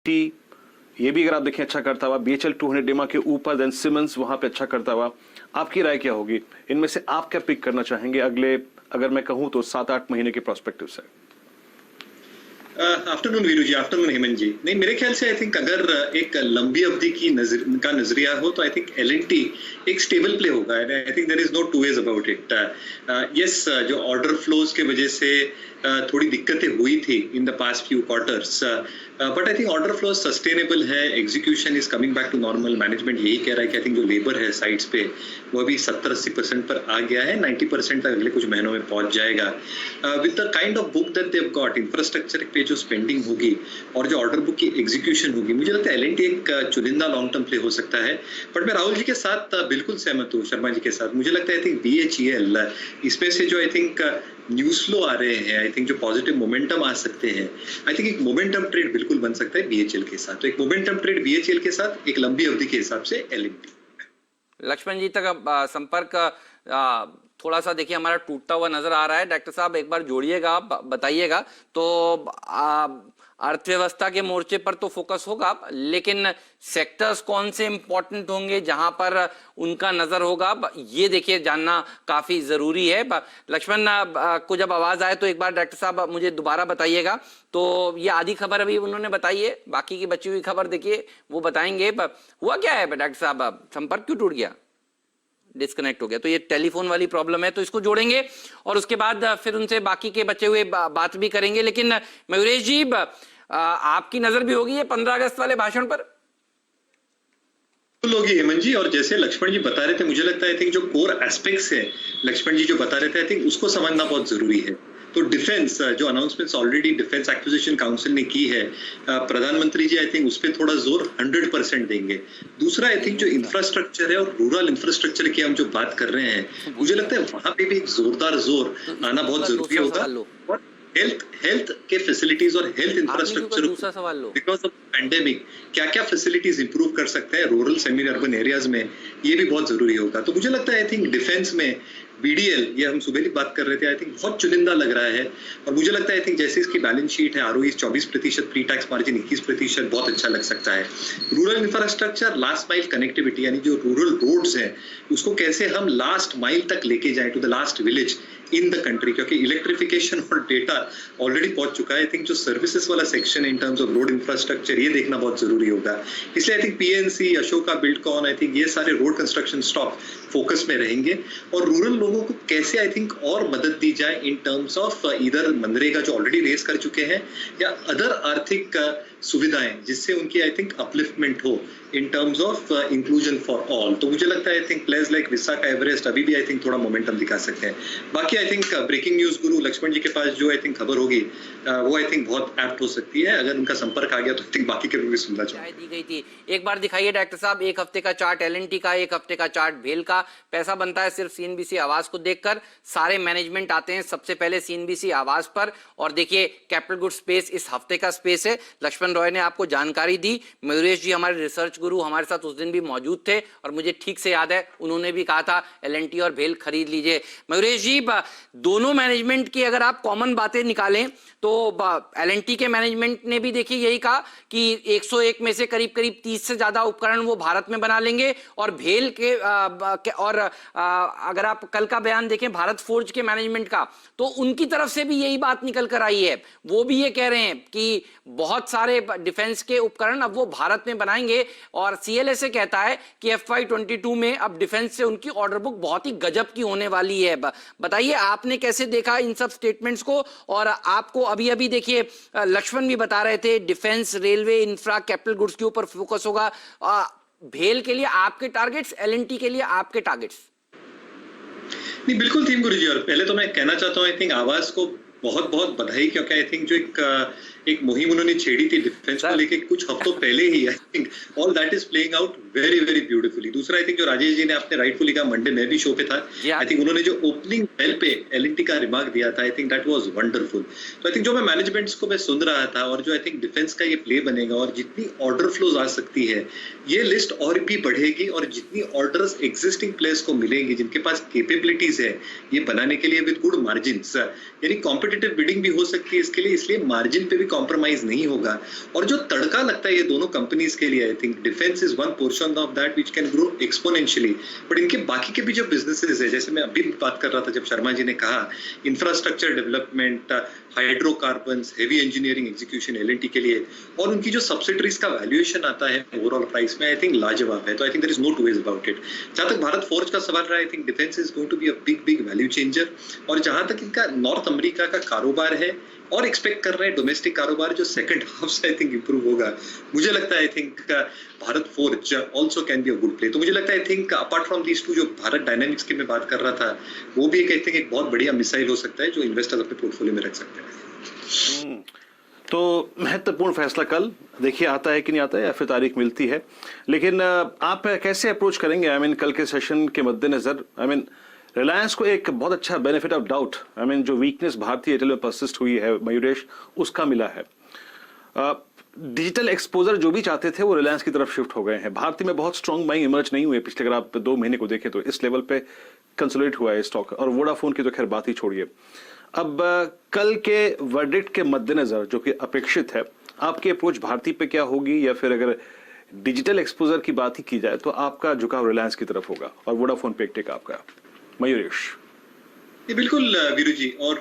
T ये भी अगर आप देखें अच्छा करता हुआ, BHL 200 डेमा के ऊपर, देन सिमंस वहां पे अच्छा करता हुआ। आपकी राय क्या होगी? इनमें से आप क्या पिक करना चाहेंगे अगले, अगर मैं कहूं तो 7-8 महीने के प्रोस्पेक्टिव से? आफ्टरनून वीरू जी, आफ्टरनून हेमंत जी। नहीं, मेरे ख्याल से आई थिंक अगर एक लंबी अवधि की नजरिया हो तो आई थिंक L&T एक स्टेबल प्ले होगा। I think there is no two ways about it. Yes, जो ऑर्डर फ्लोज के वजह से थोड़ी दिक्कतें हुई थी in the past few quarters, but I think order flow sustainable है, execution is coming back to normal. Management यही कह रहा है कि आई थिंक जो लेबर है साइट्स पे वो अभी 70-80% पर आ गया है, 90% तक अगले कुछ महीनों में पहुंच जाएगा। With the kind of book that they have got, infrastructure पे जो स्पेंडिंग होगी और जो ऑर्डर बुक की एग्जीक्यूशन होगी, मुझे लगता है L&T एक चुनिंदा लॉन्ग टर्म प्ले हो सकता है। बट मैं राहुल जी के साथ बिल्कुल सहमत हूँ, शर्मा जी के साथ। मुझे लगता है आई थिंक BHEL इसमें से जो आई थिंक न्यूज फ्लो आ रहे हैं, आई थिंक जो पॉजिटिव मोमेंटम आ सकते हैं, आई थिंक एक मोमेंटम ट्रेड बिल्कुल बन सकता है BHEL के साथ। तो एक मोमेंटम ट्रेड BHEL के साथ, एक लंबी अवधि के हिसाब से L&T। लक्ष्मण जी तक संपर्क थोड़ा सा देखिए हमारा टूटता हुआ नजर आ रहा है। डॉक्टर साहब एक बार जोड़िएगा, आप बताइएगा। तो अर्थव्यवस्था के मोर्चे पर तो फोकस होगा, लेकिन सेक्टर्स कौन से इंपॉर्टेंट होंगे जहां पर उनका नजर होगा, ये देखिए जानना काफी जरूरी है। लक्ष्मण को जब आवाज आए तो एक बार डॉक्टर साहब मुझे दोबारा बताइएगा। तो ये आधी खबर अभी उन्होंने बताई है, बाकी की बची हुई खबर देखिए वो बताएंगे। हुआ क्या है डॉक्टर साहब, संपर्क क्यों टूट गया, डिस्कनेक्ट हो गया? तो ये टेलीफोन वाली प्रॉब्लम है, तो इसको जोड़ेंगे और उसके बाद फिर उनसे बाकी के बचे हुए बात भी करेंगे। लेकिन मयूरेश जी, आपकी नजर भी होगी ये 15 अगस्त वाले भाषण पर? होगी हेमंत जी, और जैसे लक्ष्मण जी बता रहे थे, मुझे लगता है आई थिंक जो कोर एस्पेक्ट्स है लक्ष्मण जी जो बता रहे थे, आई थिंक उसको समझना बहुत जरूरी है। तो डिफेंस जो announcements already defence acquisition council ने की है, प्रधानमंत्री जी आई थिंक उस पर थोड़ा जोर 100% देंगे। दूसरा आई थिंक जो इंफ्रास्ट्रक्चर है और रूरल इंफ्रास्ट्रक्चर की हम जो बात कर रहे हैं, मुझे लगता है वहां पे भी एक जोरदार जोर आना बहुत जरूरी होगा। और हेल्थ के फैसिलिटीज और health infrastructure because of pandemic क्या क्या फैसिलिटीज इंप्रूव कर सकते हैं रूरल सेमी अर्बन एरियाज में, ये भी बहुत जरूरी होगा। तो मुझे लगता है आई थिंक डिफेंस में BDL, ये हम सुबह ही बात कर रहे थे, आई थिंक बहुत चुनिंदा लग रहा है। और मुझे लगता है आई थिंक जैसे इसकी बैलेंस शीट है, ROE 24%, प्री टैक्स मार्जिन 21%, बहुत अच्छा लग सकता है। Rural infrastructure, last mile connectivity, यानी जो रूरल रोड्स हैं उसको कैसे हम लास्ट माइल तक लेके जाएं, to the last village in the country, क्योंकि इलेक्ट्रिफिकेशन और डेटा ऑलरेडी पहुंच चुका है। आई थिंक जो सर्विसेज वाला section in terms of road infrastructure, ये देखना बहुत जरूरी होगा। इसलिए I think PNC, Ashoka, Buildcon, I think ये सारे रोड कंस्ट्रक्शन स्टॉक फोकस में रहेंगे। और रूरल लोगों को कैसे आई थिंक और मदद दी जाए इन टर्म्स ऑफ इधर मनरेगा जो ऑलरेडी रेस कर चुके हैं, या अदर आर्थिक सुविधाएं जिससे उनकी आई थिंक अपलिफ्टमेंट हो इन terms of inclusion for all. तो मुझे लगता है I think place like Vishakha, Everest अभी भी आई थिंक थोड़ा मोमेंटम दिखा सकते हैं। बाकी आई थिंक ब्रेकिंग न्यूज गुरु लक्ष्मण जी के पास जो आई थिंक खबर होगी वो आई थिंक बहुत एप्ट हो सकती है। अगर उनका संपर्क आ गया तो आई थिंक बाकी के भी सुनना चाहिए। दी गई थी, एक बार दिखाइए डॉक्टर साहब, एक हफ्ते का चार्ट L&T का, एक हफ्ते का चार्ट भेल का। पैसा बनता है सिर्फ CNBC आवाज को देखकर, सारे मैनेजमेंट आते हैं सबसे पहले CNBC आवाज पर। और देखिए कैपिटल गुड स्पेस इस हफ्ते का स्पेस है, लक्ष्मण रॉय ने आपको जानकारी दी। मयूरेश जी हमारे रिसर्च गुरु हमारे साथ उस दिन भी मौजूद थे और मुझे ठीक से याद है उन्होंने भी कहा था L&T और भेल खरीद लीजिए। मयूरेश जी, दोनों मैनेजमेंट की अगर आप कॉमन बातें निकालें तो L&T के मैनेजमेंट ने भी देखिए यही कहा कि 101 में से करीब करीब 30 से ज्यादा उपकरण वो भारत में बना लेंगे। और भेल के और अगर आप कल का बयान देखें भारत फोर्ज के मैनेजमेंट का, तो उनकी तरफ से भी यही बात निकल कर आई है। वो भी ये कह रहे हैं कि बहुत सारे डिफेंस के उपकरण अब वो भारत में बनाएंगे। और CLSA कहता है कि FY22 में अब डिफेंस से उनकी ऑर्डर बुक बहुत ही गजब की होने वाली है। बताइए आपने कैसे देखा इन सब स्टेटमेंट्स को? और आपको अभी अभी देखिए लक्ष्मण भी बता रहे थे defence, railway, infra, capital goods के ऊपर फोकस होगा। भेल के लिए आपके टारगेट्स, L&T के लिए आपके टारगेट्स? नहीं, बिल्कुल थीम गुरुजी। और पहले तो मैं कहना चाहता हूँ आई थिंक आवाज को बहुत बहुत बधाई, क्योंकि आई थिंक जो एक मुहिम उन्होंने छेड़ी थी डिफेंस को लेके कुछ हफ्तों पहले ही, I think all that is playing out very very beautifully. दूसरा आई थिंक जो राजेश जी ने आपने राइटफुली कहा, मंडे में भी शो पे था, आई थिंक उन्होंने जो ओपनिंग बेल पे L&T का रिमार्क दिया था, आई थिंक दैट वाज वंडरफुल। तो आई थिंक जो मैं मैनेजमेंट्स को मैं सुन रहा था और जो आई थिंक डिफेंस का ये प्ले बनेगा और जितनी ऑर्डर फ्लोज आ सकती है, ये लिस्ट और भी बढ़ेगी। और जितनी ऑर्डर्स एग्जिस्टिंग प्लेयर्स को मिलेंगी जिनके पास कैपेबिलिटीज है ये बनाने के लिए विद गुड मार्जिन, यानी कॉम्पिटिटिव बिडिंग भी हो सकती है इसके लिए, इसलिए मार्जिन पे भी कॉम्प्रोमाइज नहीं होगा। और जो तड़का लगता है ये दोनों कंपनीज के लिए, आई think defence is one portion of that which can grow exponentially. But इनके बाकी के भी जो बिजनेसेस है, जैसे मैं अभी बात कर रहा था जब शर्मा जी ने कहा infrastructure development, hydrocarbons, heavy engineering execution L and T के लिए, और उनकी जो सब्सिडरीज का वैल्यूएशन आता है ओवरऑल प्राइस में, आई थिंक लाजवाब है। तो I think there is no two ways about it. जहां तक भारत फोर्ज का सवाल रहा, I think defence is going to be a big value changer. और जहां तक इनका नॉर्थ अमेरिका का कारोबार है, और एक्सपेक्ट कर रहे हैं डोमेस्टिक कारोबार जो सेकंड हाफ से आई थिंक इंप्रूव होगा, मुझे लगता है I think Bharat Forge also can be a good play. तो मुझे लगता है I think apart from these two, जो भारत डायनामिक्स की मैं बात कर रहा था, वो भी आई थिंक एक बहुत बढ़िया मिसाइल हो सकता है जो इन्वेस्टर्स अपने पोर्टफोलियो में रख सकते हैं। तो महत्वपूर्ण फैसला कल देखिए आता है कि नहीं आता है, या फिर तारीख मिलती है। लेकिन आप कैसे अप्रोच करेंगे आई मीन कल के सेशन के मद्देनजर? आई मीन रिलायंस को एक बहुत अच्छा benefit of doubt, I mean जो वीकनेस भारतीय एयरटेल में परसिस्ट हुई है मयूरेश, उसका मिला है। डिजिटल एक्सपोजर जो भी चाहते थे वो रिलायंस की तरफ शिफ्ट हो गए हैं। भारतीय में बहुत स्ट्रॉन्ग बाइंग इमर्ज नहीं हुए पिछले, अगर आप 2 महीने को देखें तो इस लेवल पे कंसोलिडेट हुआ है स्टॉक। और वोडाफोन की तो खैर बात ही छोड़िए। अब कल के वर्डिक्ट के मद्देनजर जो कि अपेक्षित है, आपकी अप्रोच भारतीय पे क्या होगी? या फिर अगर डिजिटल एक्सपोजर की बात ही की जाए तो आपका झुकाव रिलायंस की तरफ होगा और वोडाफोन पे एक टेक आपका? मयूरेश। ये बिल्कुल वीरू जी, और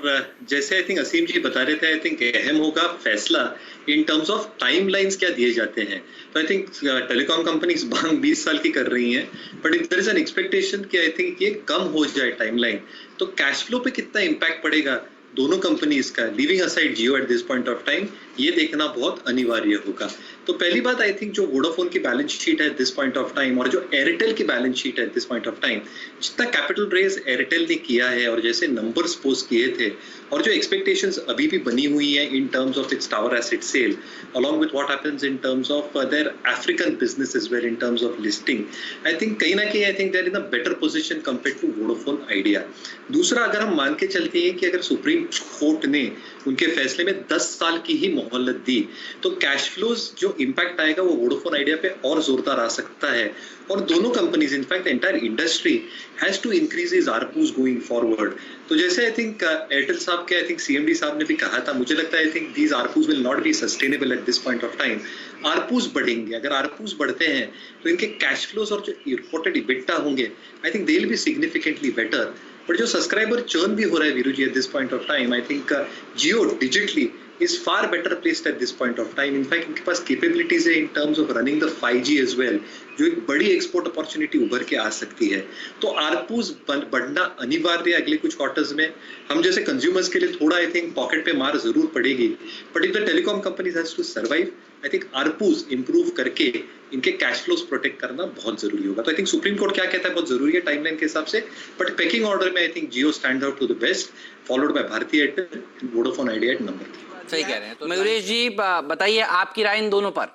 जैसे आई थिंक असीम जी बता रहे थे, आई थिंक अहम होगा फैसला इन टर्म्स ऑफ टाइमलाइंस क्या दिए जाते हैं। तो आई थिंक टेलीकॉम कंपनीज मांग 20 साल की कर रही हैं, but there is an expectation कि आई थिंक ये कम हो जाए टाइमलाइन। तो कैश फ्लो पे कितना इम्पैक्ट पड़ेगा दोनों कंपनीज का, living aside Jio eight this point of time, ये देखना बहुत अनिवार्य होगा। तो पहली बात आई थिंक जो वोडाफोन की बैलेंस शीट है दिस पॉइंट ऑफ टाइम, और जो एयरटेल की बैलेंस शीट है दिस पॉइंट ऑफ टाइम, जितना कैपिटल रेज एयरटेल ने किया है और जैसे नंबर्स पोस्ट किए थे, और जो एक्सपेक्टेशंस अभी भी बनी हुई है in terms of its tower asset sale, along with what happens in terms of their African business as well in terms of listing, I think कहीं ना कहीं I think they're in a better position compared to Vodafone Idea। दूसरा, अगर हम मान के चलते हैं कि अगर सुप्रीम कोर्ट ने उनके फैसले में 10 साल की ही मोहलत दी, तो कैश फ्लोज जो इम्पैक्ट आएगा वो वोडाफोन आइडिया पे और जोरदार आ सकता है। और दोनों companies, in fact entire industry has to increase is ARPUs going forward. तो जैसे आई थिंक एयरटेल साहब के आई थिंक सीएमडी साहब ने भी कहा था, मुझे लगता है I think these ARPUs will not be sustainable at this point of time. ARPUs बढ़ेंगे, अगर आरपूज बढ़ते हैं तो इनके कैश फ्लोज और जो रिपोर्टेड इबिट्टा होंगे, I think they will be significantly better. But जो सब्सक्राइबर चर्न भी हो रहा है Viru ji at this point of time, I think Jio digitally is far better placed at this point of time. In fact, इनके पास capabilities है in terms of running the 5G as well, जो एक बड़ी एक्सपोर्ट अपॉर्चुनिटी उभर के आ सकती है। तो आरपूज बढ़ना अनिवार्य है अगले कुछ क्वार्टर्स में। हम जैसे कंज्यूमर्स के लिए थोड़ा आई थिंक पॉकेट पे मार जरूर पड़ेगी, but if the telecom companies has to survive, I think ARPUs improve करके इनके कैश फ्लोज प्रोटेक्ट करना बहुत जरूरी होगा। तो आई थिंक सुप्रीम कोर्ट क्या कहता है बहुत जरूरी है टाइमलाइन के हिसाब से, बट पैकिंग ऑर्डर में I think Jio stand out to the best, followed by Bharti Airtel, Vodafone Idea at number 3। सही कह रहे हैं। तो मयूरेश जी बताइए आपकी राय इन दोनों पर।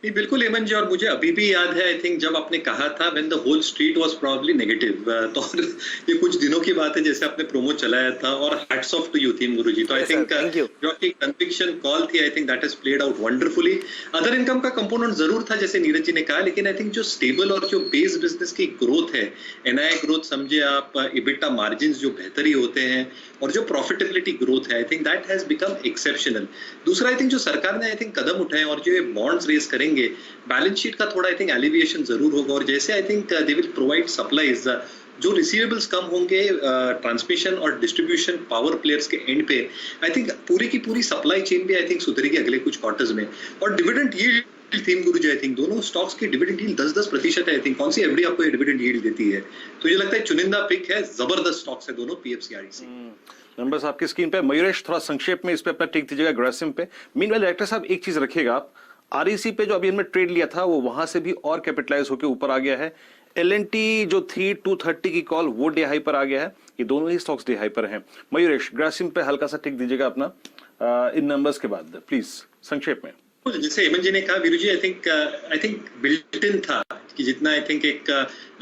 नहीं, बिल्कुल हेमंत जी, और मुझे अभी भी याद है आई थिंक जब आपने कहा था when the whole street was probably negative, तो ये कुछ दिनों की बात है जैसे आपने प्रोमो चलाया था, और हैट्स ऑफ टू यू थीम गुरुजी। तो आई थिंक जो आपकी कन्विक्शन कॉल थी, I think that has played out wonderfully. Other income का कंपोनेंट जरूर था जैसे नीरज जी ने कहा, लेकिन आई थिंक जो स्टेबल और जो बेस बिजनेस की ग्रोथ है, एनआई ग्रोथ समझे आप, इबिटा मार्जिन जो बेहतर ही होते हैं, और जो प्रॉफिटेबिलिटी ग्रोथ है, I think that has become exceptional. दूसरा, आई थिंक जो सरकार ने आई थिंक कदम उठाए और जो ये बॉन्ड्स रेज करेंगे, बैलेंस शीट का थोड़ा आई थिंक एलिविएशन जरूर होगा, और जैसे आई think they will provide supplies, जो रिसीवेबल्स कम होंगे ट्रांसमिशन और डिस्ट्रीब्यूशन पावर प्लेयर्स के एंड पे, आई थिंक पूरी की पूरी सप्लाई चेन भी आई थिंक सुधरेगी अगले कुछ क्वार्टर्स में। और dividend yield theme Guruji, I think दोनों स्टॉक्स की डिविडेंड यील्ड 10% है। आई थिंक कौन सी एफडी आपको ये डिविडेंड यील्ड देती है? तो ये लगता है चुनिंदा पिक है, जबरदस्त स्टॉक्स है दोनों पीएफसीआरडीसी। नंबर्स आपकी स्क्रीन पे। मयूरेश थोड़ा संक्षेप में इस पे अपना टिक दीजिएगा ग्रासिम पे। मीनवाइल डायरेक्टर साहब एक चीज रखिएगा आप, आरईसी पे जो अभी हमने ट्रेड लिया था वो वहां से भी और कैपिटलाइज होकर ऊपर आ गया है। एलएनटी जो थी 230 की कॉल वो डे हाई पर आ गया है। ये दोनों ही स्टॉक्स डे हाई पर हैं। मयूरेश ग्रासिम पे हल्का सा टिक दीजिएगा अपना इन नंबर्स के बाद प्लीज संक्षेप में। जैसे हेमंत जी ने कहा वीरू जी, आई थिंक बिल्ट इन था कि जितना आई थिंक एक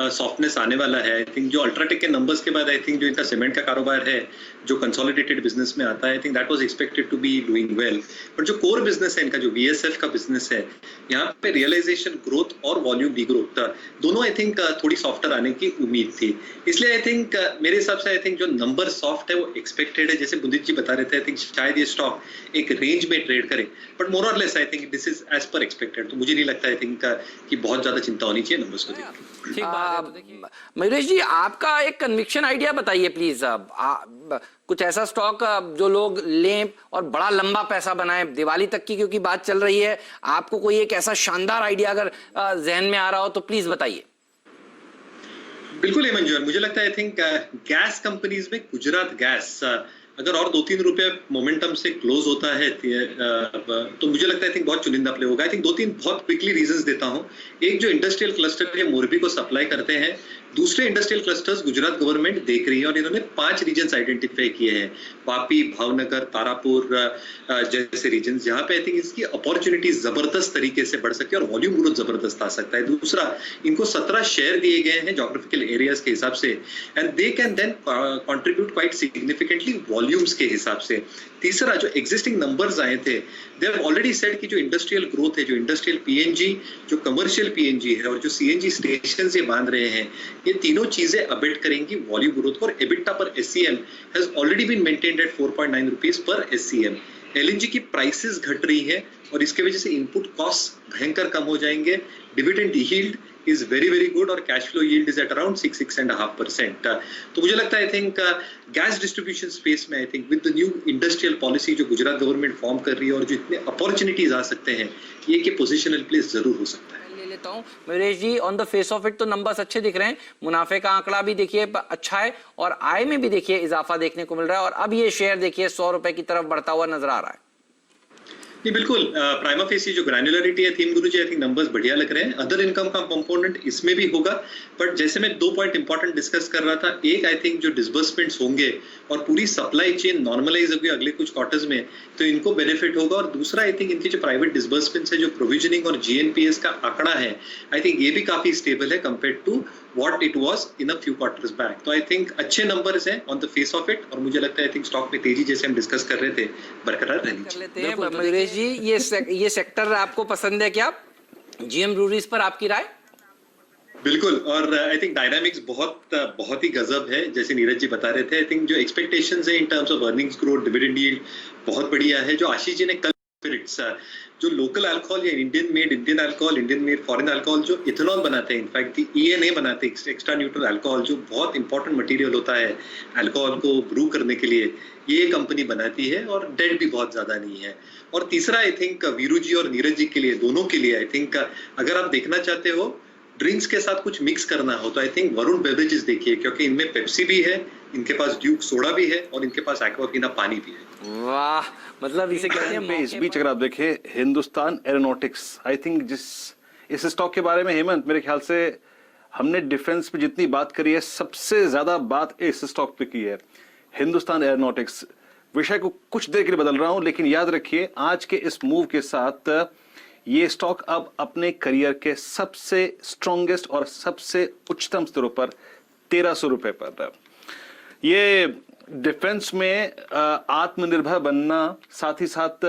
सॉफ्टनेस आने वाला है। आई थिंक जो अल्ट्राटेक के नंबर्स के बाद आई थिंक जो इनका सीमेंट का कारोबार है जो कंसोलिडेटेड बिजनेस में आता है, I think that was expected to be doing well. पर जो कोर बिजनेस है इनका, जो VSF का बिजनेस है, यहाँ पे रियलाइजेशन ग्रोथ और वॉल्यूम डी ग्रोथ दोनों आई थिंक थोड़ी सॉफ्टर आने की उम्मीद थी। इसलिए आई थिंक मेरे हिसाब से आई थिंक जो नंबर सॉफ्ट है वो एक्सपेक्टेड है। जैसे बुंदित जी बता रहे थे, आई थिंक शायद ये स्टॉक एक रेंज में ट्रेड करे, बट मोर और less I think this is as per expected. तो मुझे नहीं लगता आई थिंक कि बहुत ज्यादा चिंता होनी चाहिए नंबर्स को लेकर। ठीक बात है। तो देखिए मयूरेश जी, आपका एक कन्विक्शन आइडिया बताइए प्लीज। कुछ ऐसा स्टॉक जो लोग लें और बड़ा लंबा पैसा बनाएं दिवाली तक की, क्योंकि बात चल रही है। आपको कोई एक ऐसा शानदार आइडिया अगर जहन में आ रहा हो तो प्लीज बताइए। बिल्कुल हेमंत जी, मुझे लगता है आई थिंक गैस कंपनीज में गुजरात गैस अगर और 2-3 रुपए मोमेंटम से क्लोज होता है तो मुझे लगता है आई थिंक बहुत चुनिंदा प्ले होगा। आई थिंक 2-3 बहुत क्विकली रीजंस देता हूं। एक, जो इंडस्ट्रियल क्लस्टर है मोरबी को सप्लाई करते हैं। दूसरे इंडस्ट्रियल क्लस्टर्स गुजरात गवर्नमेंट देख रही है और इन्होंने 5 रीजन्स आइडेंटिफाई किए हैं, वापी, भावनगर, तारापुर जैसे रीजन्स, जहां पे आई थिंक इसकी अपॉर्चुनिटी जबरदस्त तरीके से बढ़ सकती है और वॉल्यूम ग्रोथ जबरदस्त आ सकता है। दूसरा, इनको 17 शेयर दिए गए हैं ज्योग्राफिकल एरियाज के हिसाब से, and they can then contribute quite significantly volumes के हिसाब से। तीसरा, जो एग्जिस्टिंग नंबर्स आए थे, दे हैव ऑलरेडी सेड कि जो इंडस्ट्रियल ग्रोथ है, जो इंडस्ट्रियल PNG, जो कमर्शियल PNG है और जो CNG स्टेशन ये बांध रहे हैं, ये तीनों चीजें अबेट करेंगी वॉल्यूम ग्रोथ को। और EBITDA पर SCM has already been maintained at 4.9 rupees per SCM। LNG की प्राइसेस घट रही है और इसके वजह से इनपुट कॉस्ट भयंकर कम हो जाएंगे। Dividend yield is very good और cash flow yield is at around 6.5%। तो मुझे लगता है I think gas distribution space में I think with the new industrial policy जो गुजरात गवर्नमेंट फॉर्म कर रही है और जो इतने अपॉर्चुनिटीज आ सकते हैं, ये कि पोजिशनल प्लेस जरूर हो सकता है। ले लेता हूं Mayuresh ji, on the face of it तो नंबर्स अच्छे दिख रहे हैं, मुनाफे का आंकड़ा भी देखिए अच्छा है और आय में भी देखिए इजाफा देखने को मिल रहा है, और अब ये शेयर देखिए 100 रुपए की तरफ बढ़ता हुआ नजर आ रहा है। नहीं, बिल्कुल प्राइमा फेसी जो ग्रैन्युलरिटी है theme Guru ji, I think numbers बढ़िया लग रहे हैं। अदर इनकम का कंपोनेंट इसमें भी होगा, बट जैसे मैं 2 पॉइंट इंपॉर्टेंट डिस्कस कर रहा था, एक आई थिंक जो डिसबर्समेंट्स होंगे और पूरी सप्लाई चेन नॉर्मलाइज होगी अगले कुछ क्वार्टर्स में, तो इनको बेनिफिट होगा। और दूसरा, आई थिंक इनके जो प्राइवेट डिसबर्समेंट्स है, जो प्रोविजनिंग और GNPS का आंकड़ा है, आई थिंक ये भी काफी स्टेबल है compare to what it was in a few quarters back. तो आई थिंक अच्छे नंबर्स हैं on the face of it, और मुझे लगता है आई थिंक स्टॉक में तेजी जैसे हम डिस्कस कर रहे थे बरकरार रहनी चाहिए। मयूरेश जी, ये सेक्टर आपको पसंद है क्या? GM ब्रूरीज पर आपकी राय? बिल्कुल, और आई थिंक डायनामिक्स बहुत ही गजब है, जैसे नीरज जी बता रहे थे। आई थिंक जो एक्सपेक्टेशंस है in terms of earnings growth, dividend yield बहुत बढ़िया है। जो आशीष जी ने कल जो लोकल अल्कोहल या Indian made alcohol, Indian made foreign alcohol जो इथेनॉल बनाते हैं, इनफैक्ट ENA बनाते हैं, एक्स्ट्रा न्यूट्रल अल्कोहल, जो बहुत इंपॉर्टेंट मटेरियल होता है अल्कोहल को ब्रू करने के लिए, ये कंपनी बनाती है और डेट भी बहुत ज्यादा नहीं है। और तीसरा, आई थिंक वीरू जी और नीरज जी के लिए, दोनों के लिए आई थिंक अगर आप देखना चाहते हो ड्रिंक्स के साथ कुछ मिक्स करना हो, तो आई थिंक वरुण बेवरेजेस देखिए, क्योंकि इनमें पेप्सी भी है, इनके पास ड्यूक सोडा भी है और इनके पास एक्वाफिना पानी भी है। वाह, मतलब इसे कहते हैं इस बीच अगर आप देखें हिंदुस्तान एरोनॉटिक्स, आई थिंक इस स्टॉक के बारे में हेमंत, मेरे ख्याल से हमने डिफेंस पे जितनी बात करी है, सबसे ज्यादा बात इस स्टॉक पे की है, हिंदुस्तान एरोनॉटिक्स। विषय को कुछ देर के लिए बदल रहा हूं, लेकिन याद रखिए आज के इस मूव के साथ ये स्टॉक अब अपने करियर के सबसे स्ट्रॉन्गेस्ट और सबसे उच्चतम स्तरों पर 1300 रुपए पर। ये डिफेंस में आत्मनिर्भर बनना, साथ ही साथ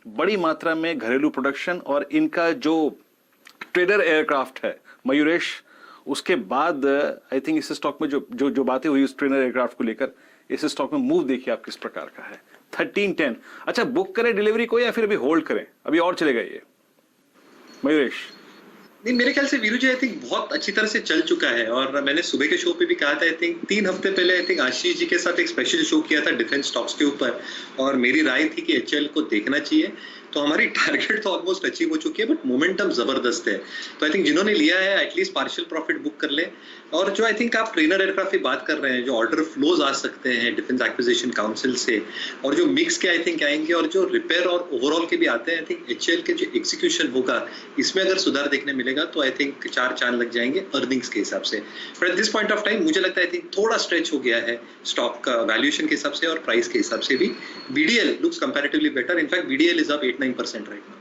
बड़ी मात्रा में घरेलू प्रोडक्शन और इनका जो ट्रेडर एयरक्राफ्ट है मयूरेश, उसके बाद आई थिंक इस स्टॉक में जो बातें हुई उस ट्रेडर एयरक्राफ्ट को लेकर, इस स्टॉक में मूव देखिए आप किस प्रकार का है। 1310, अच्छा बुक करें डिलीवरी को या फिर अभी होल्ड करें, अभी और चलेगा ये मयूरेश? नहीं, मेरे ख्याल से वीरू जी आई थिंक बहुत अच्छी तरह से चल चुका है, और मैंने सुबह के शो पे भी कहा था, आई थिंक 3 हफ्ते पहले आई थिंक आशीष जी के साथ एक स्पेशल शो किया था डिफेंस स्टॉक्स के ऊपर, और मेरी राय थी कि HL को देखना चाहिए। तो हमारी टारगेट तो ऑलमोस्ट अचीव हो चुकी है, बट मोमेंटम जबरदस्त है। तो आई थिंक जिन्होंने लिया है एटलीस्ट पार्शियल प्रॉफिट बुक कर ले। और जो आई थिंक आप ट्रेनर एयरक्राफ्ट की बात कर रहे हैं, जो ऑर्डर फ्लोज आ सकते हैं डिफेंस एक्विजिशन काउंसिल से, और जो मिक्स के आई थिंक आएंगे और जो रिपेयर और ओवरऑल के भी आते हैं, आई थिंक HL के जो एग्जीक्यूशन होगा इसमें अगर सुधार देखने मिलेगा तो आई थिंक 4 चांद लग जाएंगे अर्निंग्स के हिसाब से। But at this point of time मुझे लगता है आई थिंक थोड़ा स्ट्रेच हो गया है स्टॉक का वैल्यूएशन के हिसाब से और प्राइस के हिसाब से भी। BDL looks comparatively better, in fact BDL is up 8-9% right now.